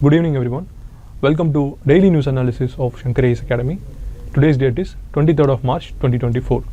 Good evening everyone. Welcome to Daily News Analysis of Shankar IAS Academy. Today's date is 23rd of March 2024.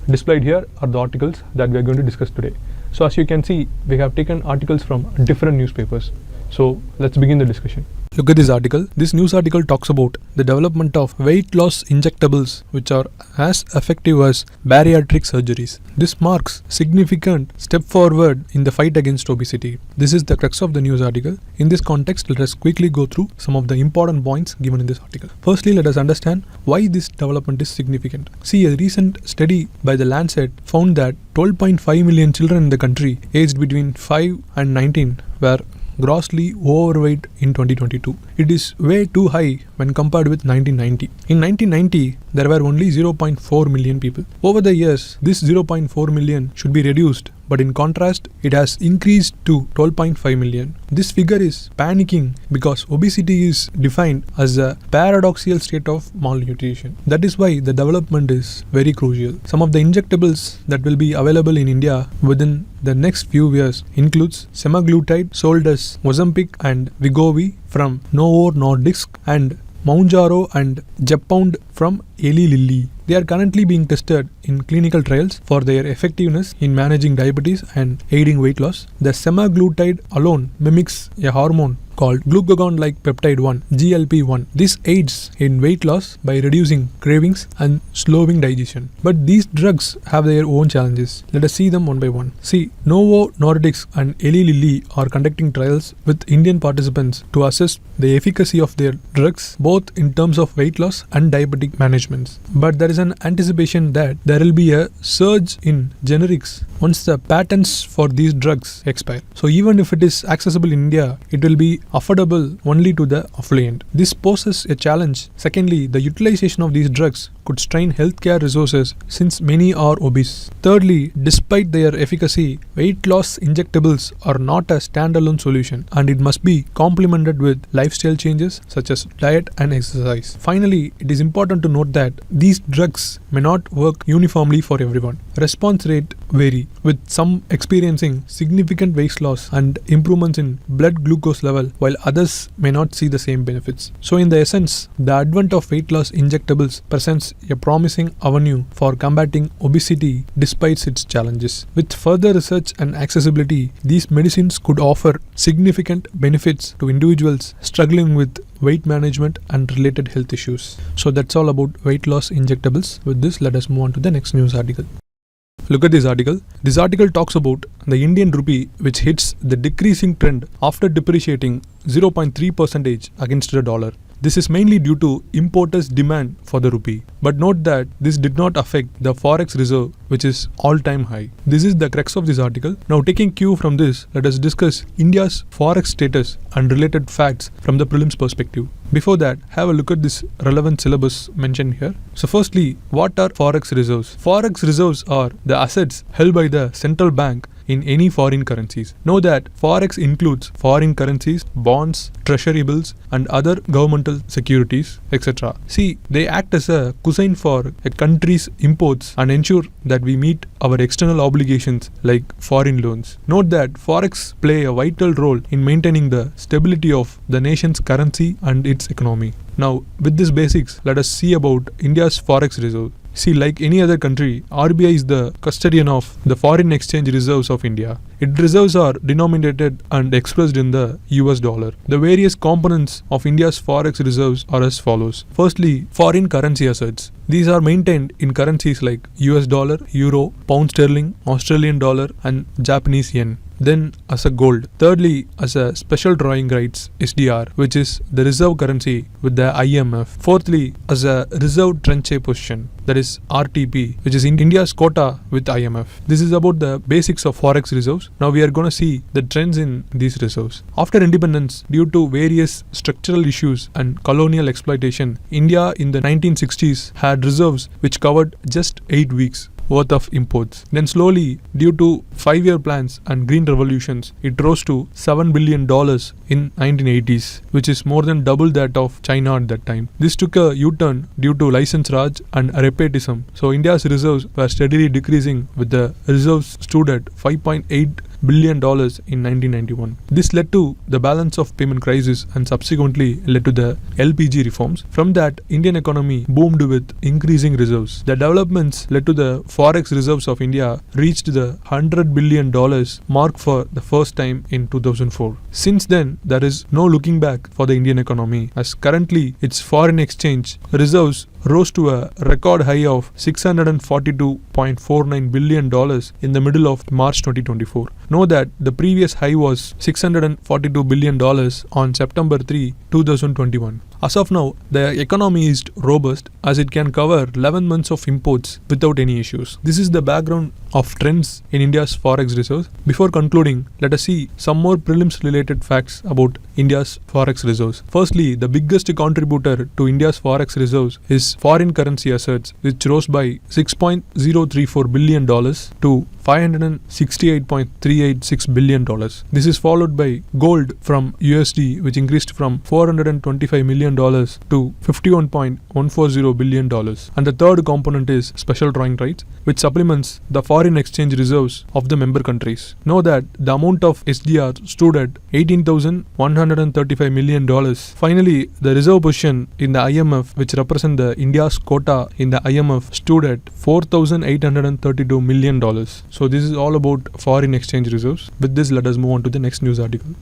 Displayed here are the articles that we are going to discuss today. So as you can see, we have taken articles from different newspapers. So let's begin the discussion. Look at this article. This news article talks about the development of weight loss injectables which are as effective as bariatric surgeries. This marks significant step forward in the fight against obesity. This is the crux of the news article. In this context, let us quickly go through some of the important points given in this article. Firstly, let us understand why this development is significant. See, a recent study by the Lancet found that 12.5 million children in the country aged between 5 and 19 were grossly overweight in 2022. It is way too high when compared with 1990. In 1990, there were only 0.4 million people. Over the years, this 0.4 million should be reduced, but in contrast, it has increased to 12.5 million. This figure is panicking because obesity is defined as a paradoxical state of malnutrition. That is why the development is very crucial. Some of the injectables that will be available in India within the next few years includes semaglutide sold as Ozempic and Wegovy from Novo Nordisk and Mounjaro and Zepbound from Eli Lilly. They are currently being tested in clinical trials for their effectiveness in managing diabetes and aiding weight loss. The semaglutide alone mimics a hormone called glucagon-like peptide 1, GLP-1. This aids in weight loss by reducing cravings and slowing digestion. But these drugs have their own challenges. Let us see them one by one. See, Novo Nordisk and Eli Lilly are conducting trials with Indian participants to assess the efficacy of their drugs both in terms of weight loss and diabetic management. But there is an anticipation that there will be a surge in generics once the patents for these drugs expire. So even if it is accessible in India, it will be affordable only to the affluent. This poses a challenge. Secondly, the utilization of these drugs could strain healthcare resources since many are obese. Thirdly, despite their efficacy, weight loss injectables are not a standalone solution and it must be complemented with lifestyle changes such as diet and exercise. Finally, it is important to note that these drugs may not work uniformly for everyone. Response rate vary, with some experiencing significant weight loss and improvements in blood glucose level, while others may not see the same benefits. So in the essence, the advent of weight loss injectables presents a promising avenue for combating obesity despite its challenges. With further research and accessibility, these medicines could offer significant benefits to individuals struggling with weight management and related health issues. So that's all about weight loss injectables. With this, let us move on to the next news article. Look at this article. This article talks about the Indian rupee, which hits the decreasing trend after depreciating 0.3% against the dollar. This is mainly due to importers' demand for the rupee. But note that this did not affect the Forex reserve, which is all-time high. This is the crux of this article. Now, taking cue from this, let us discuss India's Forex status and related facts from the prelims perspective. Before that, have a look at this relevant syllabus mentioned here. So firstly, what are Forex reserves? Forex reserves are the assets held by the central bank in any foreign currencies. Know that Forex includes foreign currencies, bonds, treasury bills, and other governmental securities, etc. See, they act as a cushion for a country's imports and ensure that we meet our external obligations like foreign loans. Note that Forex play a vital role in maintaining the stability of the nation's currency and its economy. Now, with these basics, let us see about India's Forex reserve. See, like any other country, RBI is the custodian of the foreign exchange reserves of India. Its reserves are denominated and expressed in the US dollar. The various components of India's Forex reserves are as follows. Firstly, foreign currency assets. These are maintained in currencies like US dollar, euro, pound sterling, Australian dollar, and Japanese yen. Then as a gold. Thirdly, as a special drawing rights SDR, which is the reserve currency with the IMF. Fourthly, as a reserve tranche position, that is RTP, which is in India's quota with IMF. This is about the basics of Forex reserves. Now we are going to see the trends in these reserves. After independence, due to various structural issues and colonial exploitation, India in the 1960s had reserves which covered just 8 weeks worth of imports. Then slowly, due to 5-year plans and green revolutions, it rose to $7 billion in 1980s, which is more than double that of China at that time. This took a U-turn due to license raj and repetism. So India's reserves were steadily decreasing, with the reserves stood at $5.8 billion in 1991. This led to the balance of payment crisis and subsequently led to the LPG reforms. From that, Indian economy boomed with increasing reserves. The developments led to the Forex reserves of India reached the $100 billion mark for the first time in 2004. Since then, there is no looking back for the Indian economy, as currently its foreign exchange reserves rose to a record high of $642.49 billion in the middle of March 2024. Know that the previous high was $642 billion on September 3, 2021. As of now, the economy is robust as it can cover 11 months of imports without any issues. This is the background of trends in India's Forex reserves. Before concluding, let us see some more prelims related facts about India's Forex reserves. Firstly, the biggest contributor to India's Forex reserves is foreign currency assets, which rose by $6.034 billion to $568.386 billion. This is followed by gold from USD, which increased from $425 million to $51.140 billion. And the third component is special drawing rights, which supplements the foreign exchange reserves of the member countries. Know that the amount of SDR stood at $18,135 million. Finally, the reserve position in the IMF, which represents the India's quota in the IMF, stood at $4,832 million. So this is all about foreign exchange reserves. With this, let us move on to the next news article.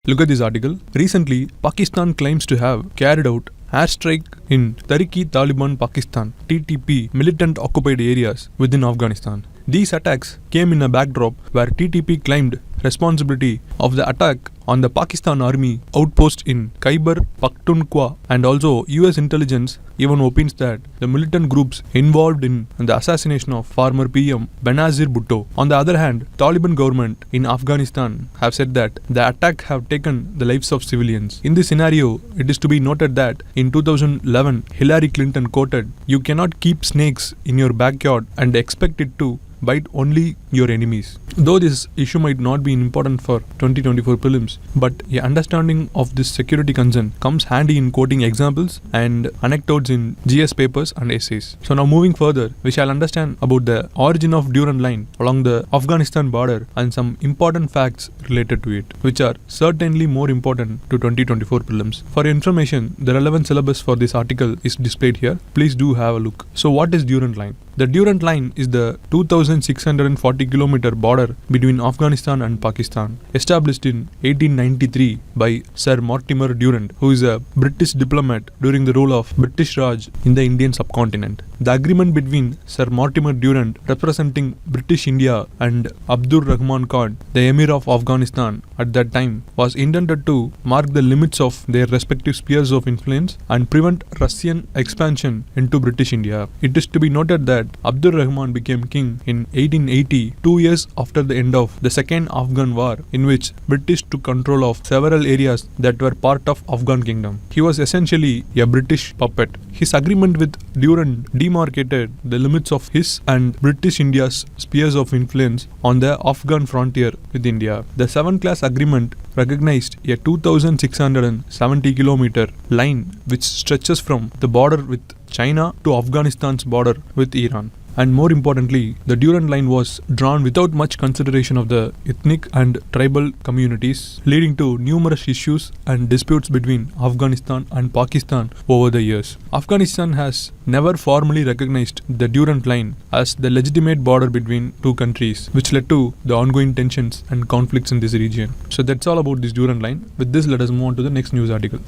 Look at this article. Recently, Pakistan claims to have carried out airstrike in Taliban Pakistan (TTP) militant occupied areas within Afghanistan. These attacks came in a backdrop where TTP claimed responsibility of the attack on the Pakistan Army outpost in Khyber Pakhtunkhwa, and also US intelligence even opines that the militant groups involved in the assassination of former PM Benazir Bhutto. On the other hand, Taliban government in Afghanistan have said that the attack have taken the lives of civilians. In this scenario, it is to be noted that in 2011, Hillary Clinton quoted, "You cannot keep snakes in your backyard and expect it to bite only your enemies." Though this issue might not be important for 2024 prelims, but a understanding of this security concern comes handy in quoting examples and anecdotes in GS papers and essays. So now moving further, we shall understand about the origin of Durand Line along the Afghanistan border and some important facts related to it, which are certainly more important to 2024 prelims. For your information, the relevant syllabus for this article is displayed here. Please do have a look. So what is Durand Line? The Durand Line is the 2,640 kilometer border between Afghanistan and Pakistan, established in 1893 by Sir Mortimer Durand, who is a British diplomat during the rule of British Raj in the Indian subcontinent. The agreement between Sir Mortimer Durand, representing British India, and Abdur Rahman Khan, the Emir of Afghanistan at that time, was intended to mark the limits of their respective spheres of influence and prevent Russian expansion into British India. It is to be noted that Abdur Rahman became king in 1880, 2 years after the end of the Second Afghan War, in which British took control of several areas that were part of Afghan kingdom. He was essentially a British puppet. His agreement with Durand demarcated the limits of his and British India's spheres of influence on the Afghan frontier with India. The 7-class agreement recognized a 2,670 kilometer line which stretches from the border with China to Afghanistan's border with Iran. And more importantly, the Durand Line was drawn without much consideration of the ethnic and tribal communities, leading to numerous issues and disputes between Afghanistan and Pakistan over the years. Afghanistan has never formally recognized the Durand Line as the legitimate border between two countries, which led to the ongoing tensions and conflicts in this region. So that's all about this Durand Line. With this, let us move on to the next news article.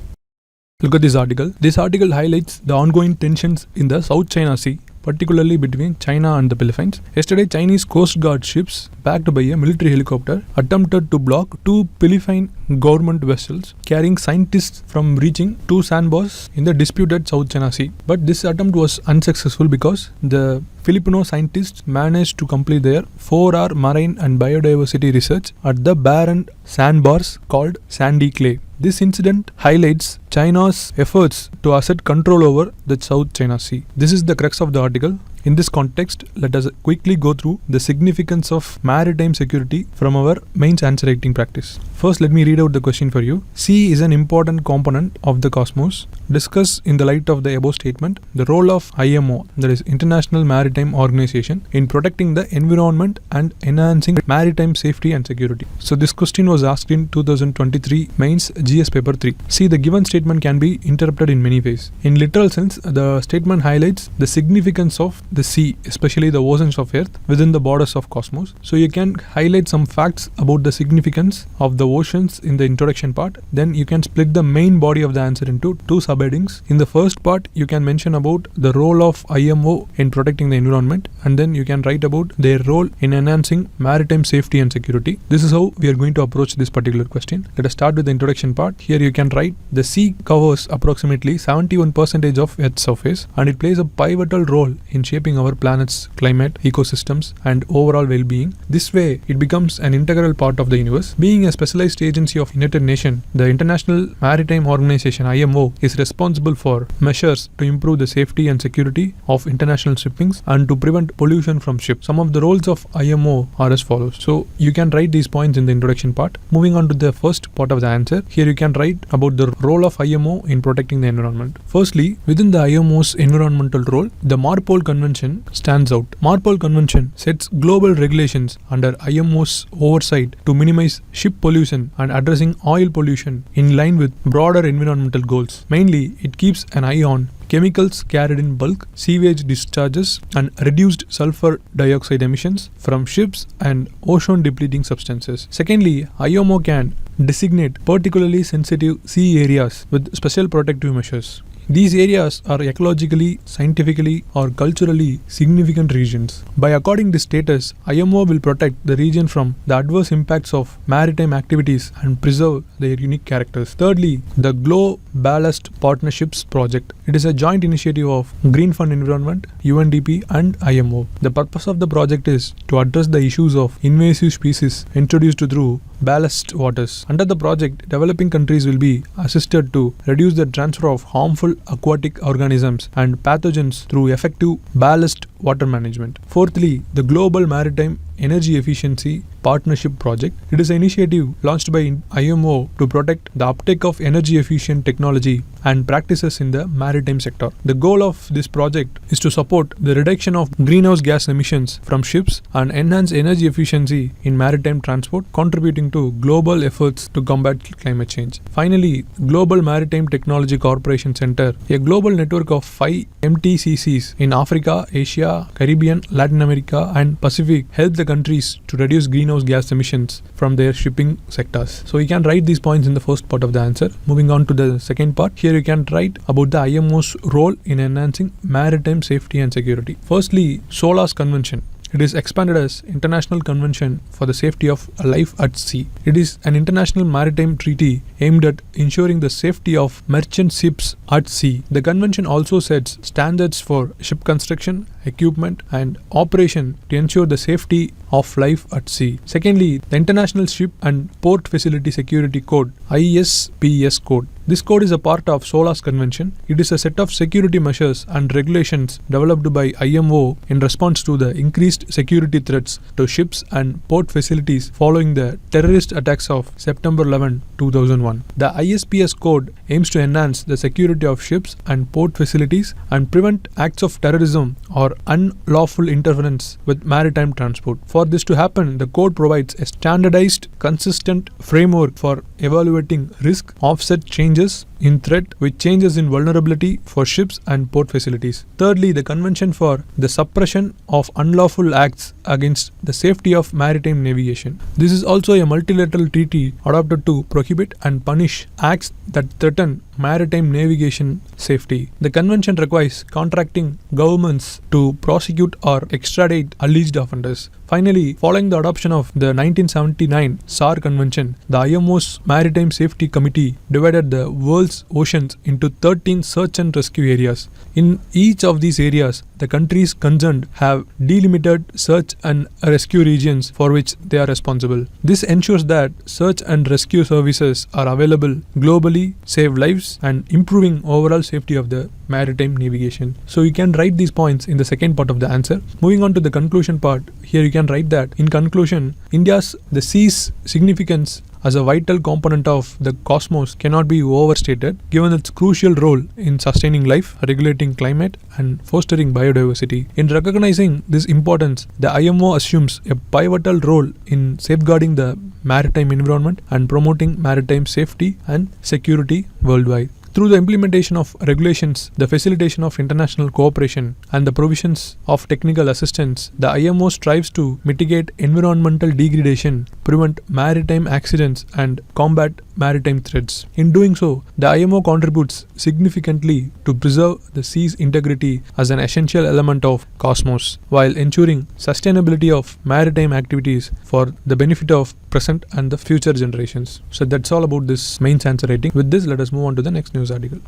Look at this article. This article highlights the ongoing tensions in the South China Sea, particularly between China and the Philippines. Yesterday, Chinese Coast Guard ships, backed by a military helicopter, attempted to block 2 Philippine government vessels carrying scientists from reaching 2 sandbars in the disputed South China Sea. But this attempt was unsuccessful because the Filipino scientists managed to complete their 4-hour marine and biodiversity research at the barren sandbars called Sandy Clay. This incident highlights China's efforts to assert control over the South China Sea. This is the crux of the article. In this context, let us quickly go through the significance of maritime security from our mains answer writing practice. First, let me read out the question for you. Sea is an important component of the cosmos. Discuss in the light of the above statement the role of IMO, that is International Maritime Organization, in protecting the environment and enhancing maritime safety and security. So this question was asked in 2023 Mains GS paper 3. See, the given statement can be interpreted in many ways. In literal sense, the statement highlights the significance of the sea, especially the oceans of Earth, within the borders of cosmos. So you can highlight some facts about the significance of the oceans in the introduction part. Then you can split the main body of the answer into two subheadings. In the first part, you can mention about the role of IMO in protecting the environment, and then you can write about their role in enhancing maritime safety and security. This is how we are going to approach this particular question. Let us start with the introduction part. Here you can write the sea covers approximately 71% of Earth's surface, and it plays a pivotal role in shaping our planet's climate, ecosystems, and overall well-being. This way, it becomes an integral part of the universe. Being a specialized agency of United Nations, the International Maritime Organization (IMO) is responsible for measures to improve the safety and security of international shipping and to prevent pollution from ships. Some of the roles of IMO are as follows. So you can write these points in the introduction part. Moving on to the first part of the answer, here you can write about the role of IMO in protecting the environment. Firstly, within the IMO's environmental role, the MARPOL Convention stands out. MARPOL Convention sets global regulations under IMO's oversight to minimize ship pollution and addressing oil pollution in line with broader environmental goals. Mainly, it keeps an eye on chemicals carried in bulk, sewage discharges, and reduced sulfur dioxide emissions from ships and ocean-depleting substances. Secondly, IMO can designate particularly sensitive sea areas with special protective measures. These areas are ecologically, scientifically, or culturally significant regions. By according this status, IMO will protect the region from the adverse impacts of maritime activities and preserve their unique characters. Thirdly, the Glow Ballast Partnerships Project. It is a joint initiative of Green Fund Environment, UNDP, and IMO. The purpose of the project is to address the issues of invasive species introduced through ballast waters. Under the project, developing countries will be assisted to reduce the transfer of harmful aquatic organisms and pathogens through effective ballast water management. Fourthly, the Global Maritime Energy Efficiency Partnership Project. It is an initiative launched by IMO to protect the uptake of energy efficient technology and practices in the maritime sector. The goal of this project is to support the reduction of greenhouse gas emissions from ships and enhance energy efficiency in maritime transport, contributing to global efforts to combat climate change. Finally, Global Maritime Technology Corporation Center, a global network of 5 MTCCs in Africa, Asia, Caribbean, Latin America, and Pacific, help the countries to reduce greenhouse gas emissions from their shipping sectors. So you can write these points in the first part of the answer. Moving on to the second part, here you can write about the IMO's role in enhancing maritime safety and security. Firstly, SOLAS Convention. It is expanded as International Convention for the Safety of Life at Sea. It is an international maritime treaty aimed at ensuring the safety of merchant ships at sea. The convention also sets standards for ship construction, equipment, and operation to ensure the safety of life at sea. Secondly, the International Ship and Port Facility Security Code, ISPS code. This code is a part of SOLAS Convention. It is a set of security measures and regulations developed by IMO in response to the increased security threats to ships and port facilities following the terrorist attacks of September 11, 2001. The ISPS code aims to enhance the security of ships and port facilities and prevent acts of terrorism or unlawful interference with maritime transport. For this to happen, the code provides a standardized, consistent framework for evaluating risk, offset changes in threat with changes in vulnerability for ships and port facilities. Thirdly, the Convention for the Suppression of Unlawful Acts Against the Safety of Maritime Navigation. This is also a multilateral treaty adopted to prohibit and punish acts that threaten maritime navigation safety. The convention requires contracting governments to prosecute or extradite alleged offenders. Finally, following the adoption of the 1979 SAR Convention, the IMO's Maritime Safety Committee divided the world's oceans into 13 search and rescue areas. In each of these areas, the countries concerned have delimited search and rescue regions for which they are responsible. This ensures that search and rescue services are available globally, save lives, and improving overall safety of the maritime navigation. So you can write these points in the second part of the answer. Moving on to the conclusion part, here you can write that in conclusion, the sea's significance as a vital component of the cosmos cannot be overstated, given its crucial role in sustaining life, regulating climate, and fostering biodiversity. In recognizing this importance, the IMO assumes a pivotal role in safeguarding the maritime environment and promoting maritime safety and security worldwide. Through the implementation of regulations, the facilitation of international cooperation, and the provisions of technical assistance, the IMO strives to mitigate environmental degradation, prevent maritime accidents, and combat maritime threats. In doing so, the IMO contributes significantly to preserve the sea's integrity as an essential element of cosmos, while ensuring sustainability of maritime activities for the benefit of present and the future generations. So that's all about this mains answer writing. With this, let us move on to the next news article.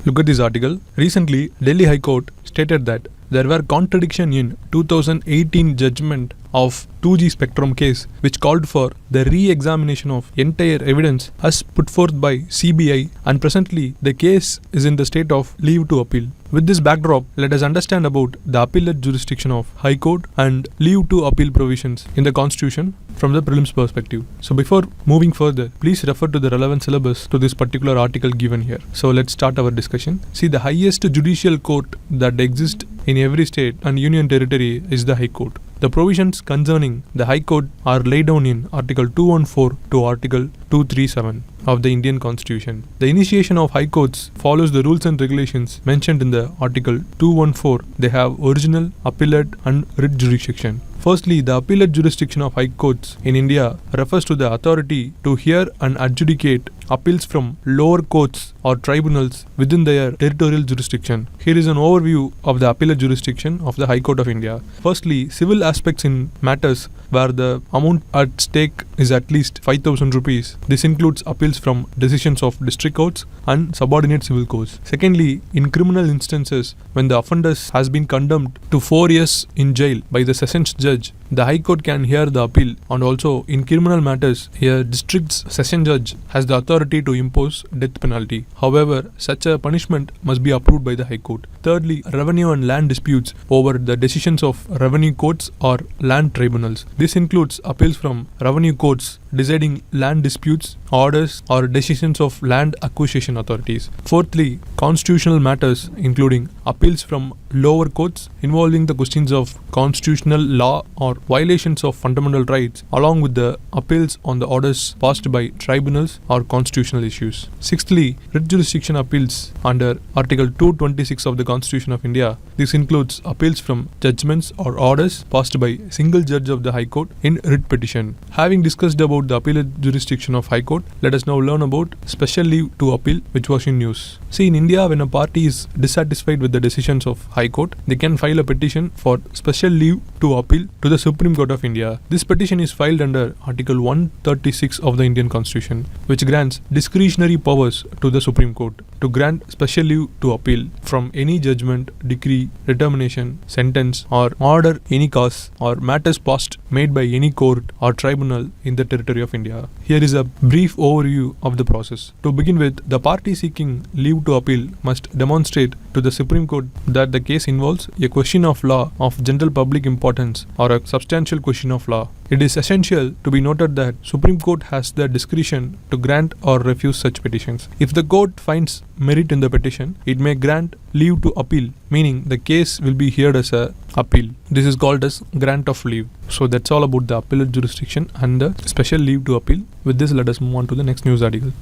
Look at this article. Recently, Delhi High Court stated that there were contradictions in 2018 judgment of 2G spectrum case, which called for the re-examination of entire evidence as put forth by CBI, and presently the case is in the state of leave to appeal. With this backdrop, let us understand about the appellate jurisdiction of High Court and leave to appeal provisions in the Constitution from the prelims perspective. So before moving further, please refer to the relevant syllabus to this particular article given here. So let's start our discussion. See, the highest judicial court that exists in every state and union territory is the High Court. The provisions concerning the High Court are laid down in Article 214 to Article 237 of the Indian Constitution. The initiation of High Courts follows the rules and regulations mentioned in the Article 214. They have original, appellate, and writ jurisdiction. Firstly, the appellate jurisdiction of High Courts in India refers to the authority to hear and adjudicate appeals from lower courts or tribunals within their territorial jurisdiction. Here is an overview of the appellate jurisdiction of the High Court of India. Firstly, civil aspects in matters where the amount at stake is at least 5,000 rupees. This includes appeals from decisions of district courts and subordinate civil courts. Secondly, in criminal instances when the offender has been condemned to 4 years in jail by the sessions judge, the High Court can hear the appeal, and also in criminal matters, a district's session judge has the authority to impose death penalty. However, such a punishment must be approved by the High Court. Thirdly, revenue and land disputes over the decisions of revenue courts or land tribunals. This includes appeals from revenue courts deciding land disputes, orders, or decisions of land acquisition authorities. Fourthly, constitutional matters including appeals from lower courts involving the questions of constitutional law or violations of fundamental rights, along with the appeals on the orders passed by tribunals or constitutional issues. Sixthly, writ jurisdiction appeals under Article 226 of the Constitution of India. This includes appeals from judgments or orders passed by a single judge of the High Court in writ petition. Having discussed about the appellate jurisdiction of High Court, let us now learn about special leave to appeal, which was in news. See, in India, when a party is dissatisfied with the decisions of High Court, they can file a petition for special leave to appeal to the Supreme Court of India. This petition is filed under Article 136 of the Indian Constitution, which grants discretionary powers to the Supreme Court to grant special leave to appeal from any judgment, decree, determination, sentence, or order any cause or matters passed made by any court or tribunal in the territory of India. Here is a brief overview of the process. To begin with, the party seeking leave to appeal must demonstrate to the Supreme Court that the case involves a question of law of general public importance or a substantial question of law. It is essential to be noted that Supreme Court has the discretion to grant or refuse such petitions. If the court finds merit in the petition, it may grant leave to appeal, meaning the case will be heard as a appeal. This is called as grant of leave. So that's all about the appellate jurisdiction and the special leave to appeal. With this, let us move on to the next news article.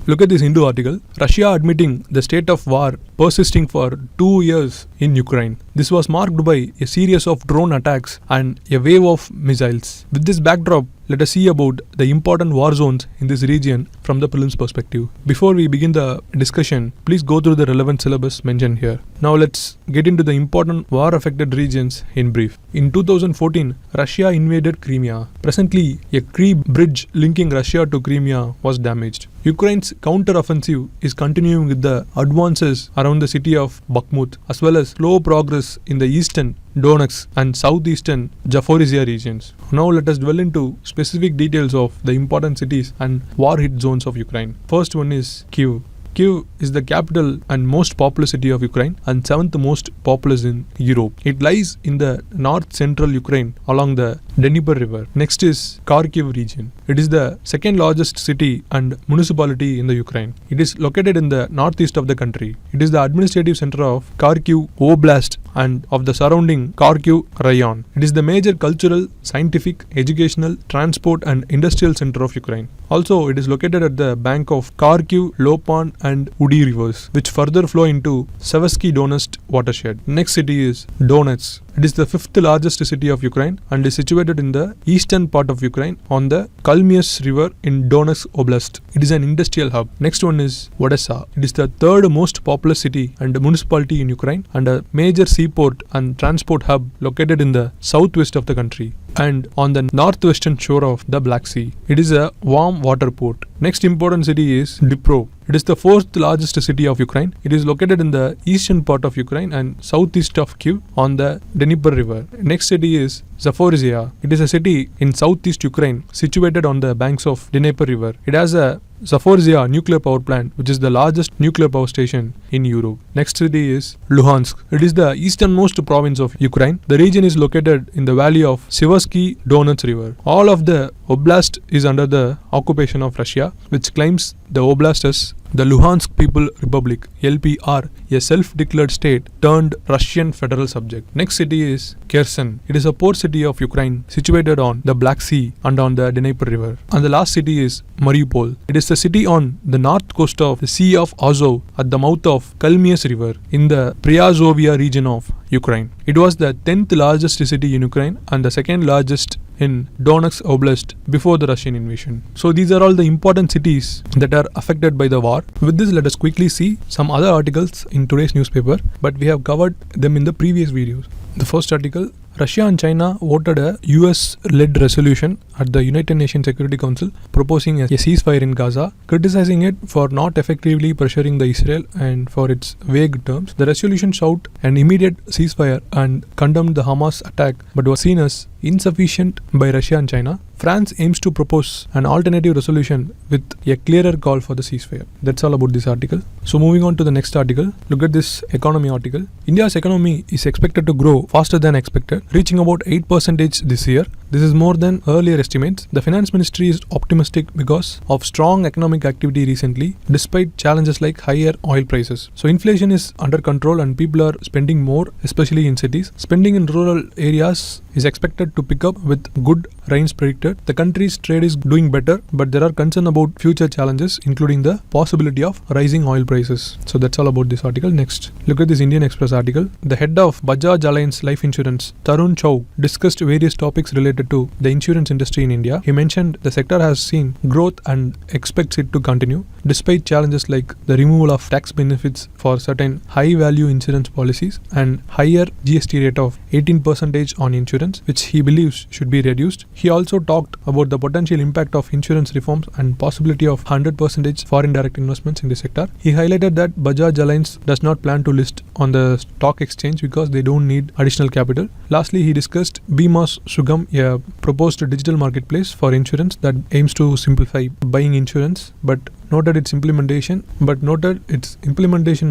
Look at this Hindu article. Russia admitting the state of war persisting for 2 years in Ukraine. This was marked by a series of drone attacks and a wave of missiles. With this backdrop, let us see about the important war zones in this region from the prelims perspective. Before we begin the discussion, please go through the relevant syllabus mentioned here. Now let's get into the important war-affected regions in brief. In 2014, Russia invaded Crimea. Presently, a Kyiv bridge linking Russia to Crimea was damaged. Ukraine's counter-offensive is continuing with the advances around the city of Bakhmut, as well as slow progress in the eastern Donetsk and southeastern Zaporizhia regions. Now let us dwell into specific details of the important cities and war-hit zones of Ukraine. First one is Kyiv. Kyiv is the capital and most populous city of Ukraine and 7th most populous in Europe. It lies in the north-central Ukraine along the Dnieper River. Next is Kharkiv region. It is the second largest city and municipality in the Ukraine. It is located in the northeast of the country. It is the administrative center of Kharkiv Oblast and of the surrounding Kharkiv Rayon. It is the major cultural, scientific, educational, transport and industrial center of Ukraine. Also, it is located at the bank of Kharkiv, Lopan and Udi rivers, which further flow into Seversky Donetsk watershed. Next city is Donetsk. It is the fifth largest city of Ukraine and is situated in the eastern part of Ukraine on the Kalmius river in Donetsk Oblast. It is an industrial hub. Next one is Odessa. It is the third most populous city and municipality in Ukraine and a major seaport and transport hub located in the southwest of the country and on the northwestern shore of the Black Sea. It is a warm water port. Next important city is Dnipro. It is the fourth largest city of Ukraine. It is located in the eastern part of Ukraine and southeast of Kyiv on the Dnieper river. Next city is Zaporizhia. It is a city in southeast Ukraine situated on the banks of Dnieper river. It has a Zaporizhia nuclear power plant, which is the largest nuclear power station in Europe. Next city is Luhansk. It is the easternmost province of Ukraine. The region is located in the valley of Seversky Donetsk river. All of the oblast is under the occupation of Russia, which claims the oblast as the Luhansk People Republic (LPR), a self-declared state turned Russian federal subject. Next city is Kherson. It is a port city of Ukraine situated on the Black Sea and on the Dnieper river. And the last city is Mariupol. It is the city on the north coast of the Sea of Azov at the mouth of Kalmius river in the Priazovia region of Ukraine. It was the 10th largest city in Ukraine and the second largest in Donetsk Oblast before the Russian invasion. So these are all the important cities that are affected by the war. With this, let us quickly see some other articles in today's newspaper, but we have covered them in the previous videos. The first article, Russia and China voted a US-led resolution at the United Nations Security Council proposing a ceasefire in Gaza, criticizing it for not effectively pressuring the Israel and for its vague terms. The resolution sought an immediate ceasefire and condemned the Hamas attack, but was seen as insufficient by Russia and China. France aims to propose an alternative resolution with a clearer call for the ceasefire. That's all about this article. So moving on to the next article, look at this economy article. India's economy is expected to grow faster than expected, reaching about 8% this year. This is more than earlier estimates. The finance ministry is optimistic because of strong economic activity recently, despite challenges like higher oil prices. So inflation is under control and people are spending more, especially in cities. Spending in rural areas is expected to pick up with good rains predicted. The country's trade is doing better, but there are concerns about future challenges, including the possibility of rising oil prices. So that's all about this article. Next, look at this Indian Express article. The head of Bajaj Alliance Life Insurance, Tarun Chau, discussed various topics related to the insurance industry in India. He mentioned the sector has seen growth and expects it to continue, despite challenges like the removal of tax benefits for certain high-value insurance policies and higher GST rate of 18% on insurance, which he believes should be reduced. He also talked about the potential impact of insurance reforms and possibility of 100% foreign direct investments in the sector. He highlighted that Bajaj Alliance does not plan to list on the stock exchange because they don't need additional capital. Lastly, he discussed Bima Sugam, a proposed digital marketplace for insurance that aims to simplify buying insurance, but noted its implementation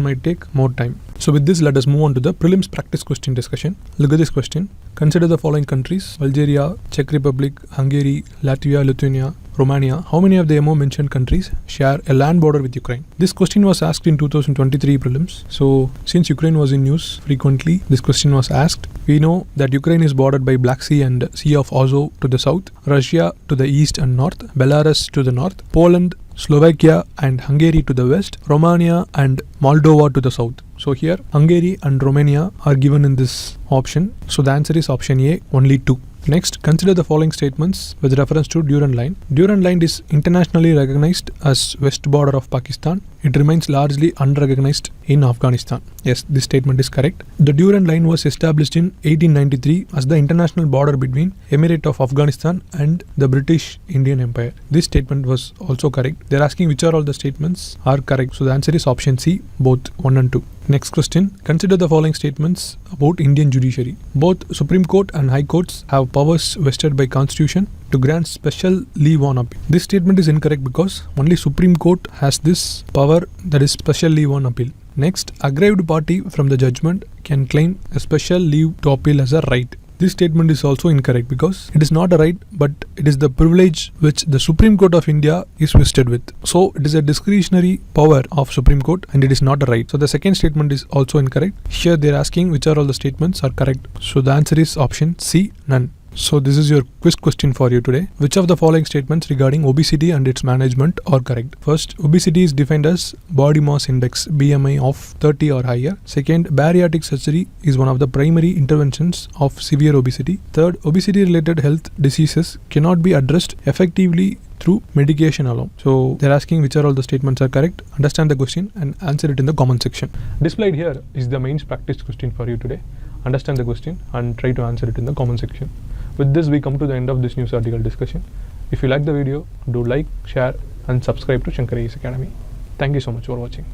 might take more time. So with this, let us move on to the prelims practice question discussion. Look at this question. Consider the following countries: Bulgaria, Czech Republic, Hungary, Latvia, Lithuania, Romania. How many of the above mentioned countries share a land border with Ukraine? This question was asked in 2023 prelims. So since Ukraine was in news frequently, this question was asked. We know that Ukraine is bordered by Black Sea and Sea of Azov to the south, Russia to the east and north, Belarus to the north, Poland, Slovakia and Hungary to the west, Romania and Moldova to the south. So here Hungary and Romania are given in this option. So the answer is option A, only 2. Next, consider the following statements with reference to Durand Line. Durand Line is internationally recognized as west border of Pakistan. It remains largely unrecognized in Afghanistan. Yes, this statement is correct. The Durand Line was established in 1893 as the international border between Emirate of Afghanistan and the British Indian Empire. This statement was also correct. They are asking which are all the statements are correct. So the answer is option C, both 1 and 2. Next question. Consider the following statements about Indian judiciary. Both Supreme Court and High Courts have powers vested by Constitution to grant special leave on appeal. This statement is incorrect because only Supreme Court has this power, that is special leave on appeal. Next, aggrieved party from the judgment can claim a special leave to appeal as a right. This statement is also incorrect because it is not a right, but it is the privilege which the Supreme Court of India is vested with. So it is a discretionary power of Supreme Court and it is not a right. So the second statement is also incorrect. Here they are asking which are all the statements are correct. So the answer is option C, none. So this is your quiz question for you today. Which of the following statements regarding obesity and its management are correct? First, obesity is defined as body mass index BMI of 30 or higher. Second, bariatric surgery is one of the primary interventions of severe obesity. Third, obesity related health diseases cannot be addressed effectively through medication alone. So they're asking which are all the statements are correct. Understand the question and answer it in the comment section. Displayed here is the mains practice question for you today. Understand the question and try to answer it in the comment section. With this, we come to the end of this news article discussion. If you like the video, do like, share and subscribe to Shankar IAS Academy. Thank you so much for watching.